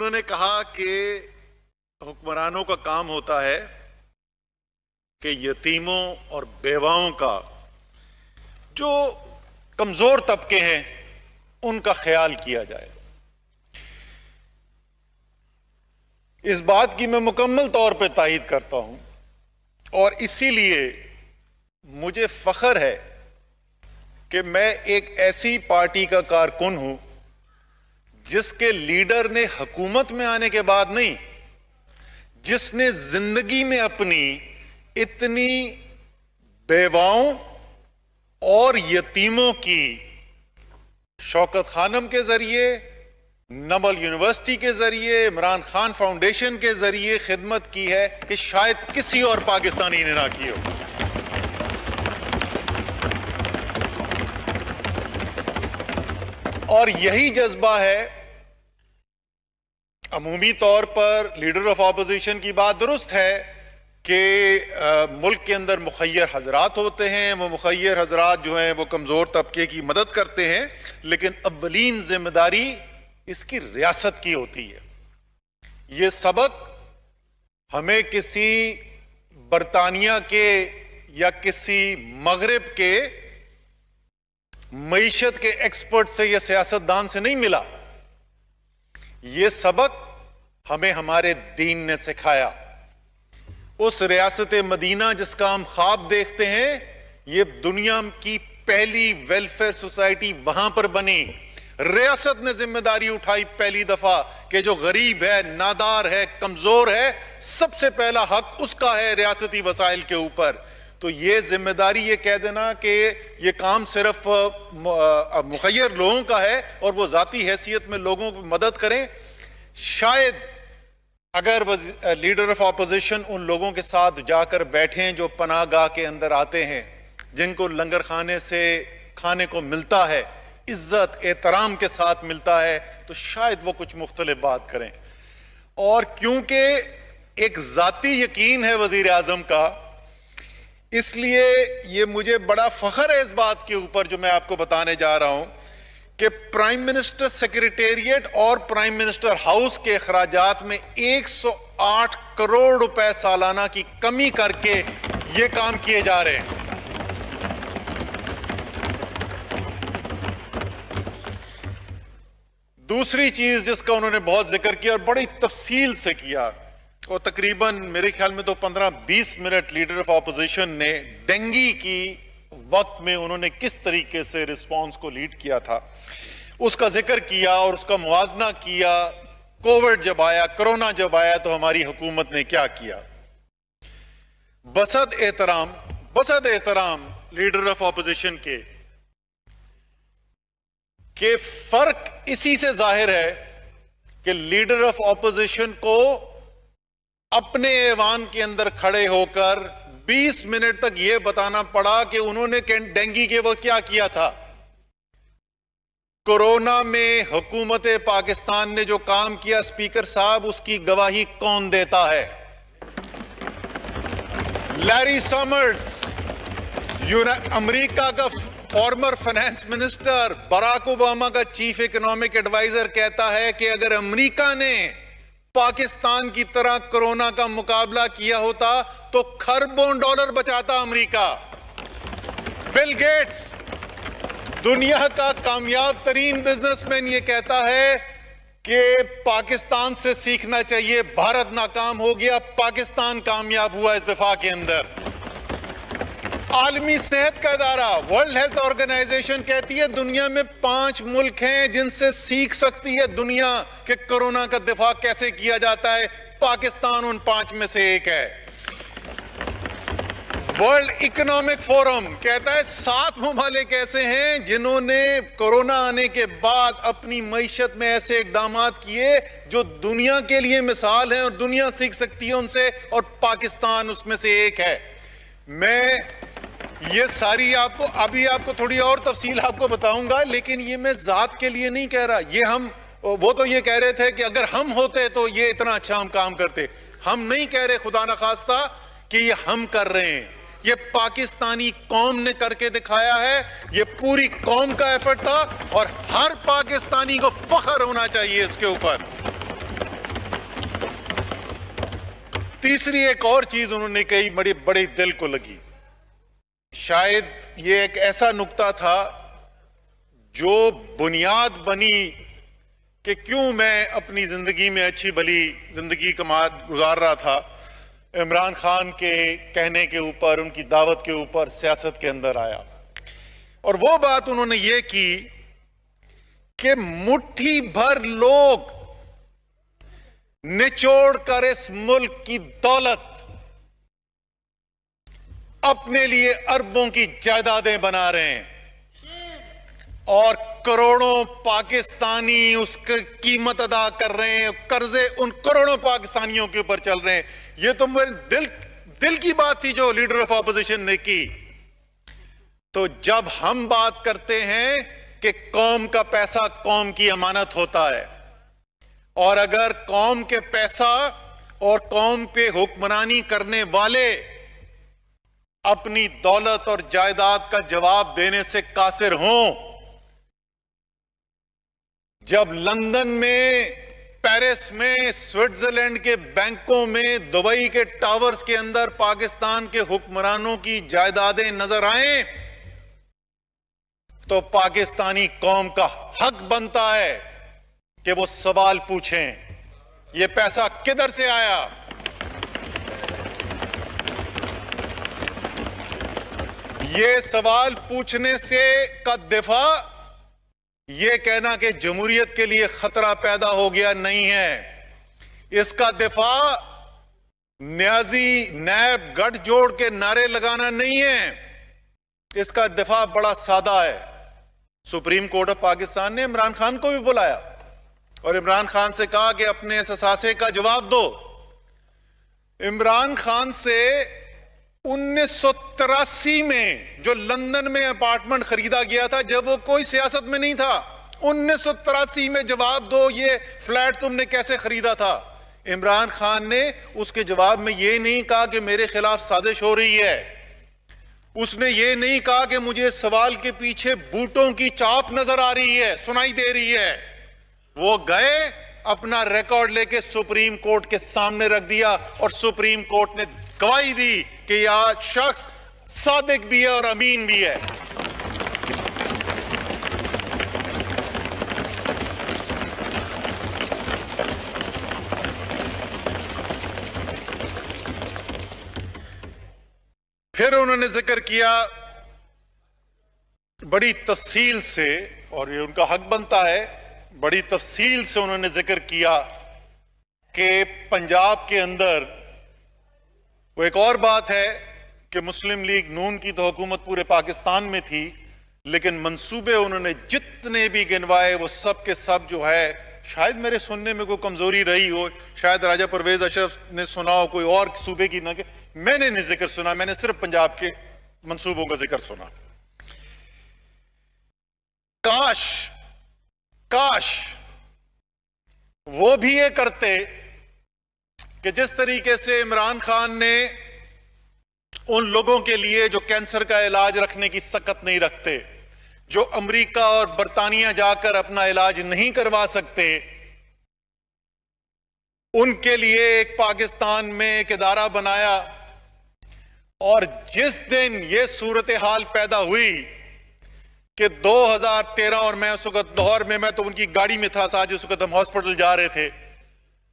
उन्होंने कहा कि हुक्मरानों का काम होता है कि यतीमों और बेवाओं का, जो कमजोर तबके हैं, उनका ख्याल किया जाए। इस बात की मैं मुकम्मल तौर पे तायीद करता हूं और इसीलिए मुझे फख्र है कि मैं एक ऐसी पार्टी का कारकुन हूं जिसके लीडर ने हुकूमत में आने के बाद नहीं, जिसने जिंदगी में अपनी इतनी बेवाओं और यतीमों की शौकत खानम के जरिए, नमल यूनिवर्सिटी के जरिए, इमरान खान फाउंडेशन के जरिए खिदमत की है कि शायद किसी और पाकिस्तानी ने ना की हो। और यही जज्बा है। अमूमी तौर पर लीडर ऑफ ऑपोजिशन की बात दुरुस्त है कि मुल्क के अंदर मुखय्यर हजरात होते हैं, वो मुखय्यर हजरात जो हैं वो कमजोर तबके की मदद करते हैं, लेकिन अव्वलीन जिम्मेदारी इसकी रियासत की होती है। ये सबक हमें किसी बरतानिया के या किसी मगरिब के मईशत के एक्सपर्ट से या सियासतदान से नहीं मिला। ये सबक हमें हमारे दीन ने सिखाया। उस रियासत मदीना जिसका हम ख्वाब देखते हैं, ये दुनिया की पहली वेलफेयर सोसाइटी वहां पर बनी। रियासत ने जिम्मेदारी उठाई पहली दफा कि जो गरीब है, नादार है, कमजोर है, सबसे पहला हक उसका है रियासती वसाइल के ऊपर। तो ये जिम्मेदारी ये कह देना कि ये काम सिर्फ मुखय्यर लोगों का है और वो जाती हैसियत में लोगों को मदद करें, शायद अगर लीडर ऑफ ऑपोजिशन उन लोगों के साथ जाकर बैठें जो पनाहगाह के अंदर आते हैं, जिनको लंगर खाने से खाने को मिलता है, इज्जत एहतराम के साथ मिलता है, तो शायद वो कुछ मुख्तलिफ बात करें। और क्योंकि एक जाती यकीन है वजीर आजम का, इसलिए ये मुझे बड़ा फख्र है इस बात के ऊपर जो मैं आपको बताने जा रहा हूं कि प्राइम मिनिस्टर सेक्रेटेरिएट और प्राइम मिनिस्टर हाउस के अखराजात में 108 करोड़ रुपए सालाना की कमी करके ये काम किए जा रहे हैं। दूसरी चीज जिसका उन्होंने बहुत जिक्र किया और बड़ी तफसील से किया, और तकरीबन मेरे ख्याल में तो 15-20 मिनट लीडर ऑफ ऑपोजिशन ने डेंगी की वक्त में उन्होंने किस तरीके से रिस्पांस को लीड किया था उसका जिक्र किया और उसका मुआवजा किया। कोविड जब आया, कोरोना जब आया, तो हमारी हुकूमत ने क्या किया। बसद एहतराम लीडर ऑफ ऑपोजिशन के फर्क इसी से जाहिर है कि लीडर ऑफ ऑपोजिशन को अपने ऐवान के अंदर खड़े होकर 20 मिनट तक यह बताना पड़ा कि उन्होंने डेंगी के वक्त क्या किया था। कोरोना में हुकूमत पाकिस्तान ने जो काम किया, स्पीकर साहब, उसकी गवाही कौन देता है? लैरी समर्स, अमेरिका का former finance minister, Barack Obama का चीफ इकोनॉमिक एडवाइजर, कहता है कि अगर अमेरिका ने पाकिस्तान की तरह कोरोना का मुकाबला किया होता तो खरबों डॉलर बचाता अमेरिका। बिल गेट्स, दुनिया का कामयाब तरीन बिजनेसमैन, ये कहता है कि पाकिस्तान से सीखना चाहिए, भारत नाकाम हो गया, पाकिस्तान कामयाब हुआ इस दफा के अंदर। आलमी सेहत का इदारा वर्ल्ड हेल्थ ऑर्गेनाइजेशन कहती है दुनिया में 5 मुल्क हैं जिनसे सीख सकती है दुनिया कि कोरोना का दिफा कैसे किया जाता है। पाकिस्तान उन 5 में से एक है। वर्ल्ड इकोनॉमिक फोरम कहता है 7 ममालिक ऐसे हैं जिन्होंने कोरोना आने के बाद अपनी मईशत में ऐसे इकदाम किए जो दुनिया के लिए मिसाल है और दुनिया सीख सकती है उनसे, और पाकिस्तान उसमें से एक है। मैं ये सारी आपको थोड़ी और तफसील आपको बताऊंगा, लेकिन ये मैं जात के लिए नहीं कह रहा। ये वो तो ये कह रहे थे कि अगर हम होते तो ये इतना अच्छा हम काम करते। हम नहीं कह रहे खुदा न खास्ता कि ये हम कर रहे हैं, ये पाकिस्तानी कौम ने करके दिखाया है। ये पूरी कौम का एफर्ट था और हर पाकिस्तानी को फख्र होना चाहिए इसके ऊपर। तीसरी एक और चीज उन्होंने कही, बड़ी बड़ी दिल को लगी। शायद ये एक ऐसा नुक्ता था जो बुनियाद बनी कि क्यों मैं अपनी जिंदगी में अच्छी भली जिंदगी गुजार रहा था। इमरान खान के कहने के ऊपर, उनकी दावत के ऊपर सियासत के अंदर आया, और वो बात उन्होंने ये की कि मुट्ठी भर लोग निचोड़ कर इस मुल्क की दौलत अपने लिए अरबों की जायदादें बना रहे हैं, और करोड़ों पाकिस्तानी उसकी कीमत अदा कर रहे हैं, कर्जे उन करोड़ों पाकिस्तानियों के ऊपर चल रहे हैं। ये तो मेरे दिल की बात थी जो लीडर ऑफ ऑपोजिशन ने की। तो जब हम बात करते हैं कि कौम का पैसा कौम की अमानत होता है, और अगर कौम के पैसा और कौम पे हुक्मरानी करने वाले अपनी दौलत और जायदाद का जवाब देने से कासिर हों, जब लंदन में, पेरिस में, स्विट्जरलैंड के बैंकों में, दुबई के टावर्स के अंदर पाकिस्तान के हुक्मरानों की जायदादें नजर आए, तो पाकिस्तानी कौम का हक बनता है कि वो सवाल पूछें, ये पैसा किधर से आया? ये सवाल पूछने से का दिफा, ये कहना कि जमहूरियत के लिए खतरा पैदा हो गया नहीं है। इसका दिफा न्याजी नैब गठजोड़ के नारे लगाना नहीं है। इसका दिफा बड़ा सादा है। सुप्रीम कोर्ट ऑफ पाकिस्तान ने इमरान खान को भी बुलाया और इमरान खान से कहा कि अपने इस असासे का जवाब दो। इमरान खान से 1983 में जो लंदन में अपार्टमेंट खरीदा गया था, जब वो कोई सियासत में नहीं था, 1983 में जवाब दो, ये फ्लैट तुमने कैसे खरीदा था? इमरान खान ने उसके जवाब में ये नहीं कहा कि मेरे खिलाफ साजिश हो रही है। उसने ये नहीं कहा कि मुझे सवाल के पीछे बूटों की चाप नजर आ रही है, सुनाई दे रही है। वो गए, अपना रिकॉर्ड लेके सुप्रीम कोर्ट के सामने रख दिया, और सुप्रीम कोर्ट ने गवाही दी कि यह शख्स सादिक भी है और अमीन भी है। फिर उन्होंने जिक्र किया बड़ी तफसील से, और ये उनका हक बनता है, बड़ी तफसील से उन्होंने जिक्र किया कि पंजाब के अंदर वो एक और बात है कि मुस्लिम लीग नून की तो हुकूमत पूरे पाकिस्तान में थी, लेकिन मंसूबे उन्होंने जितने भी गिनवाए वो सब के सब जो है, शायद मेरे सुनने में कोई कमजोरी रही हो, शायद राजा परवेज अशरफ ने सुना हो कोई और सूबे की ना, मैंने नहीं जिक्र सुना, मैंने सिर्फ पंजाब के मंसूबों का जिक्र सुना। काश वो भी ये करते कि जिस तरीके से इमरान खान ने उन लोगों के लिए जो कैंसर का इलाज रखने की सकत नहीं रखते, जो अमेरिका और बरतानिया जाकर अपना इलाज नहीं करवा सकते, उनके लिए एक पाकिस्तान में एक इदारा बनाया। और जिस दिन ये सूरत हाल पैदा हुई कि 2013, और मैं उस वक्त लाहौर में, मैं तो उनकी गाड़ी में था साथ, जिस वक्त हम हॉस्पिटल जा रहे थे,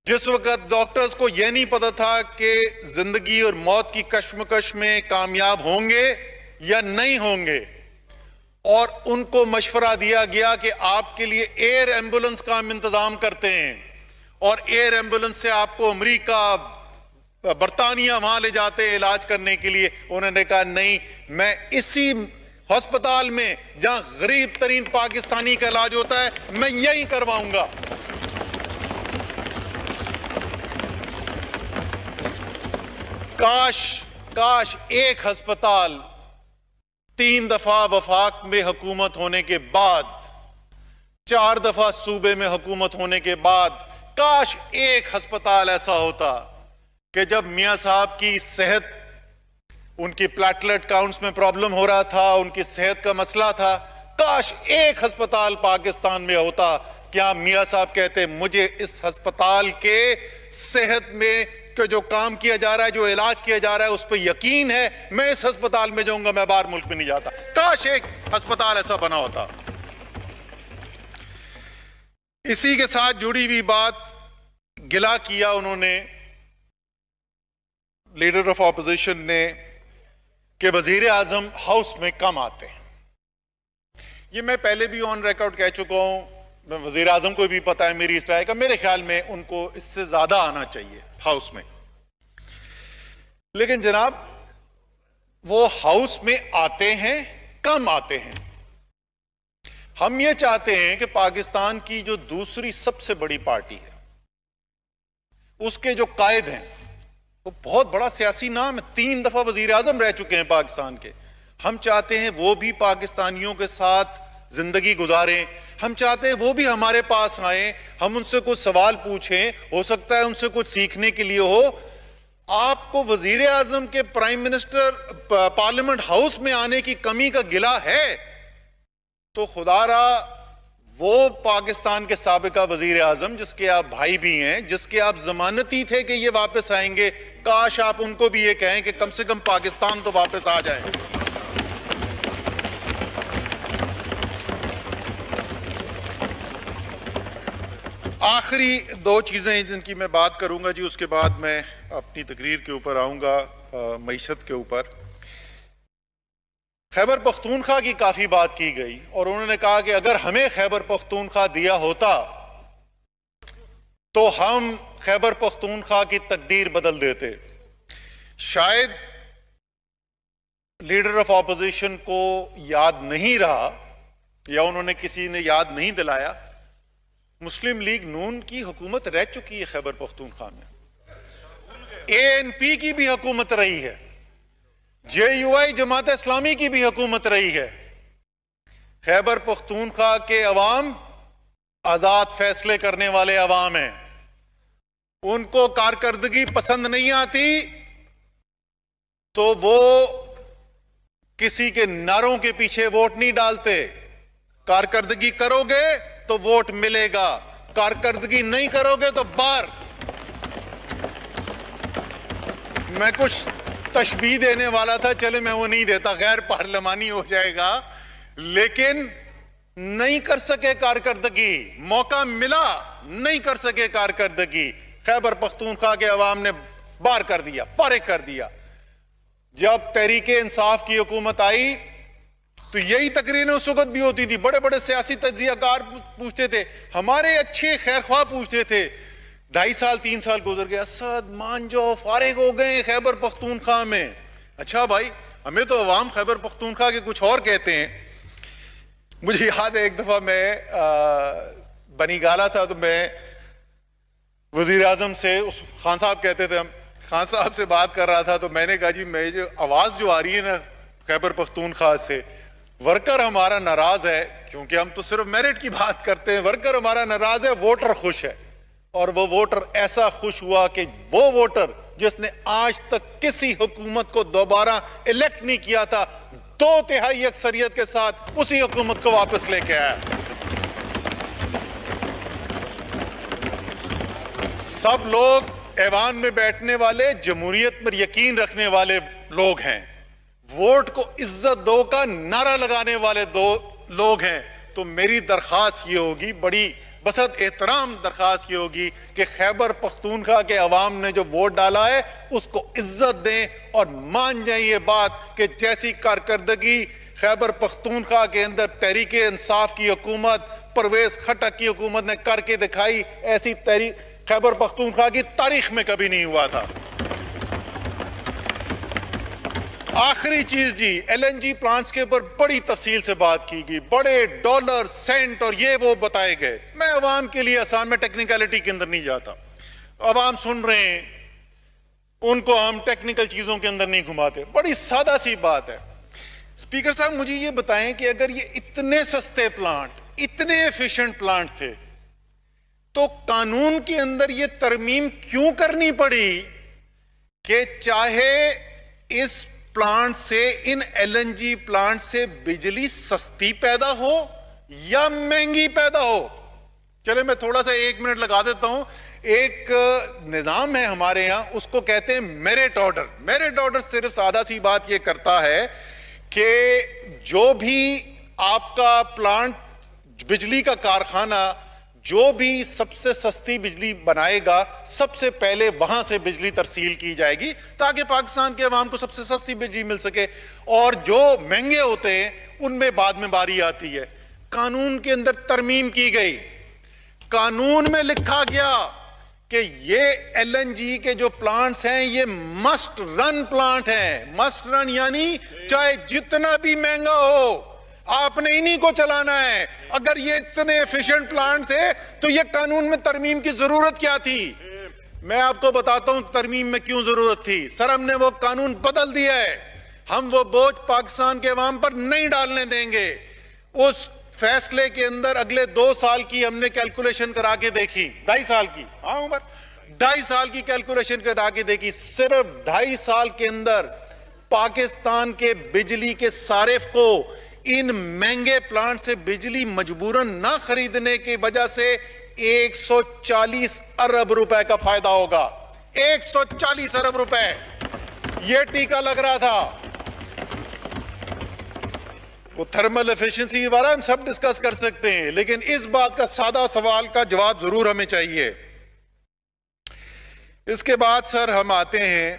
जिस वक्त डॉक्टर्स को यह नहीं पता था कि जिंदगी और मौत की कश्मकश में कामयाब होंगे या नहीं होंगे, और उनको मशवरा दिया गया कि आपके लिए एयर एम्बुलेंस का हम इंतजाम करते हैं, और एयर एम्बुलेंस से आपको अमेरिका, बरतानिया वहां ले जाते हैं इलाज करने के लिए। उन्होंने कहा नहीं, मैं इसी अस्पताल में जहां गरीब तरीन पाकिस्तानी का इलाज होता है, मैं यही करवाऊंगा। काश एक अस्पताल 3 दफा वफाक में हुकूमत होने के बाद, 4 दफा सूबे में हुकूमत होने के बाद, काश एक अस्पताल ऐसा होता कि जब मियां साहब की सेहत, उनकी प्लेटलेट काउंट्स में प्रॉब्लम हो रहा था, उनकी सेहत का मसला था, काश एक अस्पताल पाकिस्तान में होता। क्या मियां साहब कहते मुझे इस अस्पताल के सेहत में जो काम किया जा रहा है, जो इलाज किया जा रहा है, उस पर यकीन है, मैं इस अस्पताल में जाऊंगा, मैं बाहर मुल्क में नहीं जाता। काश एक अस्पताल ऐसा बना होता। इसी के साथ जुड़ी हुई बात, गिला किया उन्होंने, लीडर ऑफ ऑपोजिशन ने, कि वजीर आजम हाउस में कम आते हैं। ये मैं पहले भी ऑन रिकॉर्ड कह चुका हूं, मैं वजीर आजम को भी पता है मेरी इस राय का, मेरे ख्याल में उनको इससे ज्यादा आना चाहिए हाउस में। लेकिन जनाब, वो हाउस में आते हैं, कम आते हैं। हम ये चाहते हैं कि पाकिस्तान की जो दूसरी सबसे बड़ी पार्टी है, उसके जो कायद हैं, वो बहुत बड़ा सियासी नाम है, 3 दफा वजीर आजम रह चुके हैं पाकिस्तान के। हम चाहते हैं वो भी पाकिस्तानियों के साथ जिंदगी गुजारें। हम चाहते हैं वो भी हमारे पास आए, हम उनसे कुछ सवाल पूछें, हो सकता है उनसे कुछ सीखने के लिए हो। आपको वजीर आजम के प्राइम मिनिस्टर पार्लियामेंट हाउस में आने की कमी का गिला है तो खुदारा वो पाकिस्तान के साबिका वजीर आजम, जिसके आप भाई भी हैं, जिसके आप जमानती थे कि ये वापस आएंगे, काश आप उनको भी ये कहें कि कम से कम पाकिस्तान तो वापस आ जाए। आखिरी 2 चीजें जिनकी मैं बात करूंगा जी, उसके बाद मैं अपनी तकरीर के ऊपर आऊंगा, मईशत के ऊपर। खैबर पख्तूनख्वा की काफी बात की गई और उन्होंने कहा कि अगर हमें खैबर पख्तूनख्वा दिया होता तो हम खैबर पख्तूनख्वा की तकदीर बदल देते। शायद लीडर ऑफ ऑपोजिशन को याद नहीं रहा या उन्होंने किसी ने याद नहीं दिलाया, मुस्लिम लीग नून की हुकूमत रह चुकी है खैबर पख्तूनख्वा में, ANP की भी हुकूमत रही है, JUI जमात इस्लामी की भी हुकूमत रही है। खैबर पख्तूनख्वा के अवाम आजाद फैसले करने वाले अवाम हैं, उनको कारकर्दगी पसंद नहीं आती तो वो किसी के नारों के पीछे वोट नहीं डालते। कारकर्दगी करोगे तो वोट मिलेगा, कारकर्दगी नहीं करोगे तो बार। मैं कुछ तशबीह देने वाला था, चले मैं वो नहीं देता, गैर पार्लिमानी हो जाएगा, लेकिन नहीं कर सके कारकर्दगी, मौका मिला, नहीं कर सके कारकर्दगी। खैबर पख्तूनख्वा के अवाम ने बार कर दिया, फारिग कर दिया। जब तहरीके इंसाफ की हुकूमत आई तो यही तकरीरें उस वक्त भी होती थी, बड़े बड़े सियासी तज्जियाकार पूछते थे, हमारे अच्छे खैरख्वाह पूछते थे। 2.5 साल 3 साल गुजर गए, असद मान जाओ, फारिग हो गए खैबर पख्तूनख्वा में। अच्छा भाई, हमें तो अवाम खैबर पख्तूनख्वा के कुछ और कहते हैं। मुझे याद है एक दफा मैं बनी गाला था, तो मैं वजीर आजम से, उस खान साहब कहते थे, हम खान साहब से बात कर रहा था, तो मैंने कहा जी मैं जो आवाज जो आ रही है ना खैबर पख्तूनख्वा से, वर्कर हमारा नाराज है, क्योंकि हम तो सिर्फ मेरिट की बात करते हैं, वर्कर हमारा नाराज है, वोटर खुश है। और वो वोटर ऐसा खुश हुआ कि वो वोटर जिसने आज तक किसी हुकूमत को दोबारा इलेक्ट नहीं किया था, 2/3 अक्सरियत के साथ उसी हुकूमत को वापस लेके आया। सब लोग ऐवान में बैठने वाले जमहूरियत पर यकीन रखने वाले लोग हैं, वोट को इज्जत दो का नारा लगाने वाले लोग हैं। तो मेरी दरखास्त ये होगी, बड़ी बसत एहतराम दरखास्त ये होगी कि खैबर पख्तूनख्वा के अवाम ने जो वोट डाला है उसको इज्जत दें और मान जाए ये बात कि जैसी कारकर्दगी खैबर पख्तूनख्वा के अंदर तहरीके इंसाफ की हुकूमत, परवेज खटक की हुकूमत ने करके दिखाई, ऐसी तहरीक खैबर पख्तूनख्वा की तारीख में कभी नहीं हुआ था। आखिरी चीज जी, LNG प्लांट्स के ऊपर बड़ी तफसील से बात की गई, बड़े डॉलर सेंट और ये वो बताए गए। मैं अवाम के लिए आसान में टेक्निकलिटी के अंदर नहीं जाता, अवाम सुन रहे हैं, उनको हम टेक्निकल चीजों के अंदर नहीं घुमाते, बड़ी सादा सी बात है। स्पीकर साहब मुझे ये बताएं कि अगर ये इतने सस्ते प्लांट, इतने एफिशिएंट प्लांट थे, तो कानून के अंदर ये तरमीम क्यों करनी पड़ी कि चाहे इस प्लांट से, इन LNG प्लांट से बिजली सस्ती पैदा हो या महंगी पैदा हो। चले मैं थोड़ा सा 1 मिनट लगा देता हूं। एक निजाम है हमारे यहां, उसको कहते हैं मेरिट ऑर्डर। मेरिट ऑर्डर सिर्फ सादा सी बात यह करता है कि जो भी आपका प्लांट, बिजली का कारखाना जो भी सबसे सस्ती बिजली बनाएगा, सबसे पहले वहां से बिजली तरसील की जाएगी ताकि पाकिस्तान के अवाम को सबसे सस्ती बिजली मिल सके। और जो महंगे होते हैं उनमें बाद में बारी आती है। कानून के अंदर तरमीम की गई, कानून में लिखा गया कि ये एलएनजी के जो प्लांट्स हैं ये मस्ट रन प्लांट हैं। मस्ट रन यानी चाहे जितना भी महंगा हो आपने इन्हीं को चलाना है। अगर ये इतने एफिशिएंट प्लांट थे तो ये कानून में तरमीम की जरूरत क्या थी? मैं आपको बताता हूं तरमीम में क्यों जरूरत थी। सर, हमने वो कानून बदल दिया है। हम वो बोझ पाकिस्तान के अवाम पर नहीं डालने देंगे। उस फैसले के अंदर अगले 2 साल की हमने कैलकुलेशन करा के देखी, 2.5 साल की, हाँ उमर, 2.5 साल की कैलकुलेशन करा के देखी। सिर्फ 2.5 साल के अंदर पाकिस्तान के बिजली के सारिफ को इन महंगे प्लांट से बिजली मजबूरन ना खरीदने की वजह से 140 अरब रुपए का फायदा होगा। 140 अरब रुपए यह टीका लग रहा था। वो थर्मल एफिशिएंसी के बारे में हम सब डिस्कस कर सकते हैं, लेकिन इस बात का सादा सवाल का जवाब जरूर हमें चाहिए। इसके बाद सर हम आते हैं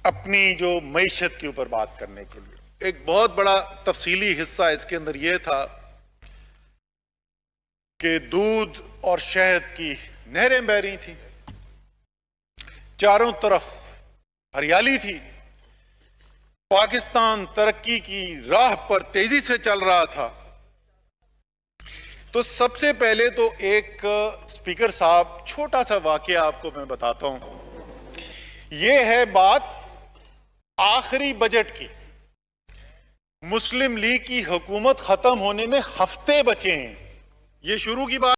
अपनी जो मईशत के ऊपर बात करने के लिए। एक बहुत बड़ा तफसीली हिस्सा इसके अंदर यह था कि दूध और शहद की नहरें बह रही थी, चारों तरफ हरियाली थी, पाकिस्तान तरक्की की राह पर तेजी से चल रहा था। तो सबसे पहले तो एक स्पीकर साहब, छोटा सा वाकया आपको मैं बताता हूं। यह है बात आखिरी बजट की। मुस्लिम लीग की हुकूमत खत्म होने में हफ्ते बचे हैं। ये शुरू की बात